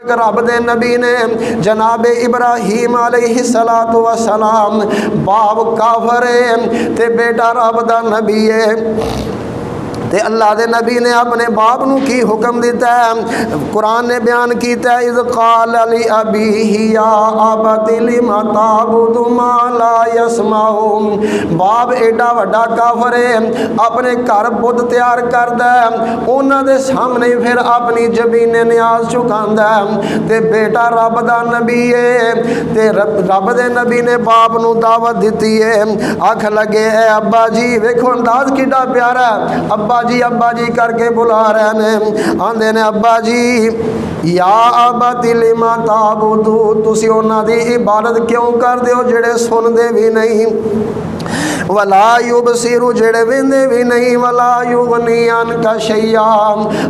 रब दे नबी ने जनाब इब्राहीम अलैहिस्सलातु वस्सलाम बाप काफर है ते बेटा रब दा नबी है। ते अल्लाह दे नबी ने अपने बाप नू की हुक्म दिता है, कुरान ने बयान किया इज़ क़ाल लि अबीही या अबति लिमा ताबुदु मा ला यस्माउ। बाप एडा वड्डा काफर है, अपने घर बुत तैयार करदा है, उन्हां दे सामने फिर अपनी जबीने न्याज चुकांदा है। ते बेटा रब दा नबी है ते रब दे नबी ने बाप नू दावत दिती है। आख लगे ए अब्बा जी, वेखो अंदाज किड्डा प्यारा है, अब्बा जी करके बुला रहे ने। आंदे ने अब्बा जी या अबति लिमा ताबुदु, तुसी उन्हां दी इबादत क्यों करदे हो जेड़े सुनदे भी नहीं, वला युबसिरु जेड़े वेंदे भी नहीं, वला युगनी अनका शैया।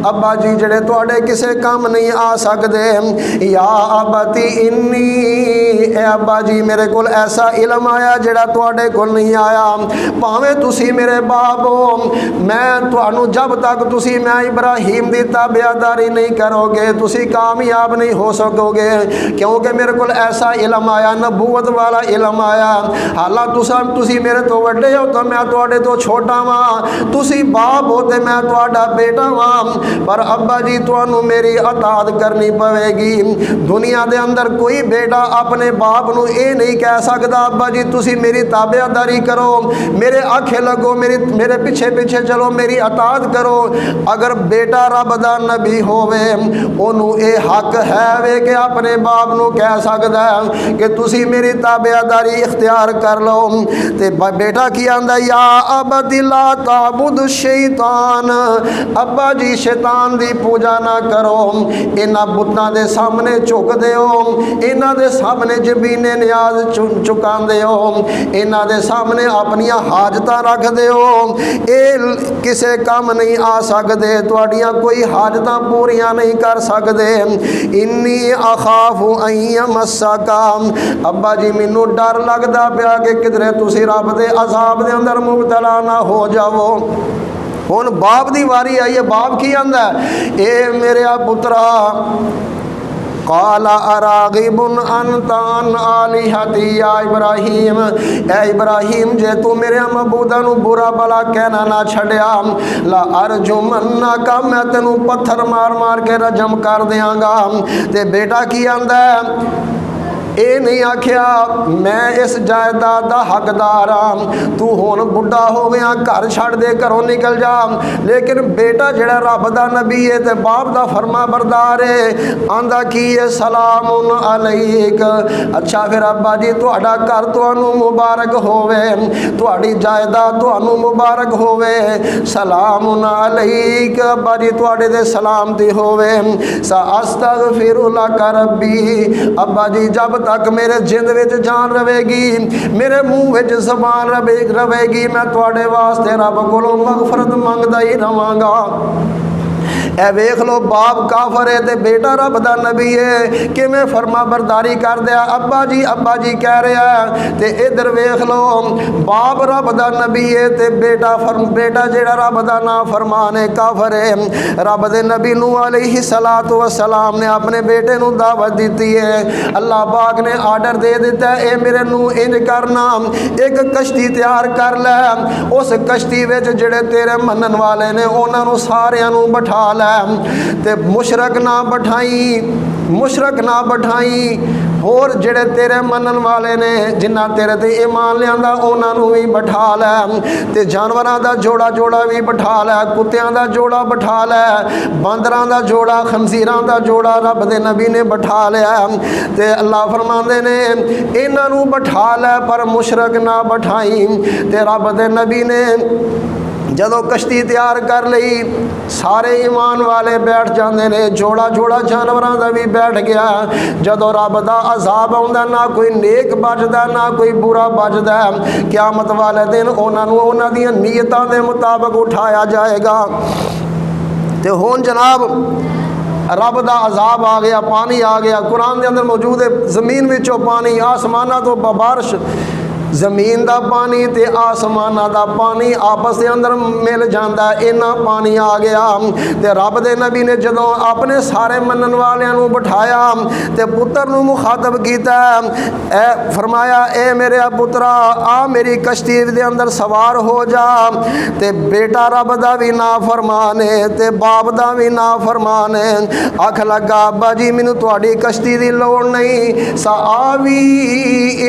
अब्बा जी जेड़े तुहाडे किसे काम नहीं आ सकदे। या अबती इन्नी, ए अब्बा जी मेरे कोल ऐसा इल्म आया जेड़ा तुहाडे कोल नहीं आया। भावें तुसी मेरे बाप हो, मैं तुहानू जब तक तुसी मैं इब्राहीम दी ताबेदारी नहीं करोगे तुसी कामयाब नहीं हो सकोगे, क्योंकि मेरे कोल ऐसा इल्म आया, नबूवत वाला इल्म आया। हालांकि तुसी मेरे तो वड्डे हो तो मैं तुहाडे तो छोटा वां, तुसी बाप हो ते मैं तुहाडा बेटा वां, पर अब्बा जी तुहानू मेरी अताअत करनी पवेगी। दुनिया दे अंदर कोई बेटा अपने बाप नू ये नहीं कह सकदा अब्बा जी तुसी मेरी ताबेदारी करो, मेरे आखे लगो, मेरे पीछे पीछे चलो, मेरी अताअत करो। अगर बेटा रब दा नबी होवे ओनू ये हक है वे कि अपने बाप नू कह सकदा है कि तुसी मेरी ताबेदारी इख्तियार कर लो। ते बेटा की आंदा या अबदी ला ताबुद शैतान, अब्बा जी शैतान दी पूजा ना करो, इन्हां बुतां दे सामने झुकदे हो, इन्हां दे सामने जबीने न्याज चुकांदे हो, इन्हां दे सामने अपनियां हाजतां रखदे हो, ये किसे काम नहीं आ सकदे, तुहाडियां कोई हाजतां पूरियां नहीं कर सकदे। इन्नी अखाफु अन यमस्सका, अब्बा जी मैनू डर लगदा पिया कि किधरे तुसी रब दे अज़ाब दे अंदर मुबतला ना हो जावो। हुण बाप दी वारी आई है, बाप की आंदा ए मेरे पुत्रा काला अरागिबुन अंतान आलिहती या इब्राहीम, ए इब्राहीम जे तू मेरे मबूदा नू बुरा भला कहना ना छड़िया, ला अर्जुमन्ना का मैं तेनू पत्थर मार मार के रजम कर देंगा। ते बेटा की आंदा ये नहीं आख्या मैं इस जायदाद का हकदार हाँ, तू हुण बुढ़ा हो गया घर छड़ दे घरों निकल जा। लेकिन बेटा जेड़ा रब दा नबी है ते बाप दा फरमा बरदार है, आंदा की है सलामुन अलैक। अच्छा फिर अब्बा जी तुहाडा घर तुहानू मुबारक होवे, तुहाडी जायदाद तुहानू मुबारक होवे, सलामुन अलैक, अब्बा जी तुहाडे दे सलामती होवे। सा अस्तगफिरु लक रब्बी, अब्बा जी जब तक मेरे जिंद विच जान रहेगी, मेरे मुंह विच ज़बान रहेगी, मैं तुहाडे वास्ते रब कोलों मगफरत मंगदा ही रवांगा। ए वेख लो बाप काफर है ते बेटा रब दा नबी है, किवें फरमा बरदारी कर दिया, अब्बा जी कह रहा है। ते इधर वेख लो बाप रब दा नबी है ते बेटा जेड़ा रब दा ना फरमान है काफर है। रब दे नबी नूह अलैहिस्सलातु वस्सलाम ने अपने बेटे नू दावत दी है। अल्लाह पाक ने आर्डर दे दिता है ए मेरे नूह इंज करना, एक कश्ती तैयार कर लै, उस कश्ती विच जेड़े तेरे मनन वाले ने उन्हां नू सारियां नू बिठा लै, ते मुशरक ना बैठाई, होर जेड़े तेरे मनन वाले ने जिन्ना तेरे ते ईमान लियांदा उन्हां नू भी बिठा लै, ते जानवरां दा जोड़ा भी बिठा लै, कुत्तियां दा जोड़ा बिठा लै, बांदरां दा जोड़ा, खंजीरां दा जोड़ा रब दे नबी ने बिठा लिया। ते अल्लाह फरमांदे ने इन्हां नू बिठा लै पर मुशरक ना बिठाई। ते रब दे नबी ने जदों कश्ती तैयार कर लई, सारे ईमान वाले बैठ जाते ने, जोड़ा जानवरों का भी बैठ गया। जदों रब दा अजाब आउंदा ना कोई नेक बचदा ना कोई बुरा बचदा, क़यामत वाले दिन उन्हां दियां नीयतां दे मुताबिक उठाया जाएगा। ते हुण जनाब रब दा अजाब आ गया, पानी आ गया, कुरान के अंदर मौजूद है, जमीन विचों पानी, आसमाना तो बारिश, ਜ਼ਮੀਨ ਦਾ ਪਾਣੀ ਤੇ ਆਸਮਾਨਾਂ ਦਾ ਪਾਣੀ ਆਪਸ ਦੇ ਅੰਦਰ ਮਿਲ ਜਾਂਦਾ, ਇੰਨਾ ਪਾਣੀ ਆ ਗਿਆ। ਤੇ ਰੱਬ ਦੇ ਨਬੀ ਨੇ ਜਦੋਂ ਆਪਣੇ ਸਾਰੇ ਮੰਨਣ ਵਾਲਿਆਂ ਨੂੰ ਬਿਠਾਇਆ ਤੇ ਪੁੱਤਰ ਨੂੰ ਮੁਖਾਤਬ ਕੀਤਾ, ਐ ਫਰਮਾਇਆ, ਇਹ ਮੇਰੇ ਪੁੱਤਰਾ ਆ ਮੇਰੀ ਕਸ਼ਤੀ ਦੇ ਅੰਦਰ ਸਵਾਰ ਹੋ ਜਾ। ਤੇ ਬੇਟਾ ਰੱਬ ਦਾ ਵੀ ਨਾ ਫਰਮਾਨੇ ਤੇ ਬਾਪ ਦਾ ਵੀ ਨਾ ਫਰਮਾਨੇ। ਆਖ ਲੱਗਾ, ਅੱਬਾ ਜੀ ਮੈਨੂੰ ਤੁਹਾਡੀ ਕਸ਼ਤੀ ਦੀ ਲੋੜ ਨਹੀਂ। ਸਾਵੀ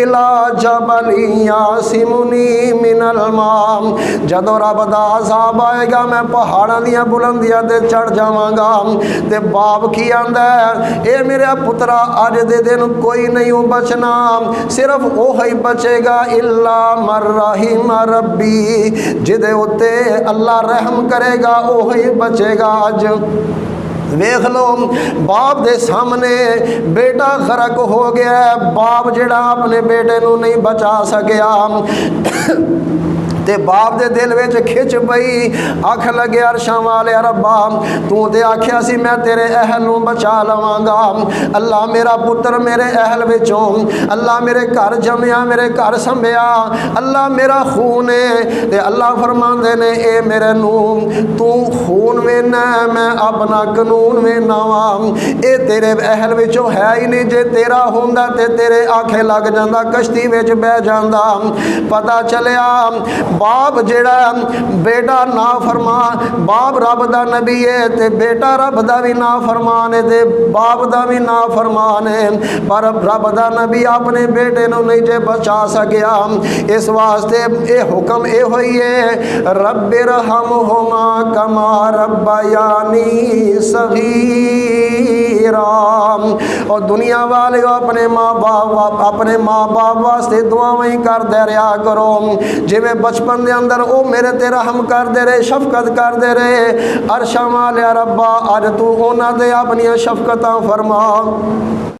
ਇਲਾ ਜਬਲੀ ਯਾਸਿਮੁਨੀ ਮਿਨਲ ਮਾ, ਜਦੋਂ ਰੱਬ ਦਾ ਅਜ਼ਾਬ ਆਏਗਾ ਮੈਂ ਪਹਾੜਾਂ ਦੀਆਂ ਬੁਲੰਦੀਆਂ ਤੇ ਚੜ ਜਾਵਾਂਗਾ। ਤੇ ਬਾਪ ਕੀ ਆਂਦਾ, ਇਹ ਮੇਰੇ ਪੁੱਤਰਾ ਅੱਜ ਦੇ ਦਿਨ ਕੋਈ ਨਹੀਂ ਬਚਣਾ, ਸਿਰਫ ਉਹ ਹੀ ਬਚੇਗਾ, ਇਲਾ ਮਰ ਰਹੀਮ ਰੱਬੀ, ਜਿਹਦੇ ਉੱਤੇ ਅੱਲਾ रहम करेगा वो ही बचेगा। अज वेख लो बाप दे सामने बेटा गरक हो गया, बाप जिहड़ा अपने बेटे नूं नहीं बचा सकिया ते बाप दे दिल विच खिच पई। आख लगे, अरशां वाले रब्बा तू ते आख्या सी मैं तेरे अहल नूं बचा लवांगा। अल्लाह मेरा पुत्र मेरे अहल विचों, अल्लाह मेरे घर जमिया, मेरे घर संभया, अल्लाह मेरा खून है। ते अल्लाह फरमांदे ने, ए मेरे नूं तू खून वेना, मैं अपना कानून वेना वा, ए तेरे अहल विचों है ही नहीं। जे तेरा होंदा ते तेरे आखे लग जांदा, कश्ती विच बह जांदा। पता चलिया बाप जेड़ा बेटा ना फरमान, बाप रब दा नबी है ते बेटा रब दा भी ना फरमान है ते बाप दा भी ना फरमान है, पर रब दा नबी अपने बेटे नूं नहीं जे बचा सकिया। इस वास्ते ये हुक्म ये होई है, रब्बिरहमहुमा कमा रब्बयानी सगीरा। और दुनिया वाले अपने माँ बाप वास्ते दुआवां ही करदे रहा करो, जिवें बचपन दे अंदर वो मेरे ते रहम करदे रहे, शफकत करदे रहे। अरशां वाले रब्बा अज तू उन्हां दे अपनी शफकतां फरमा।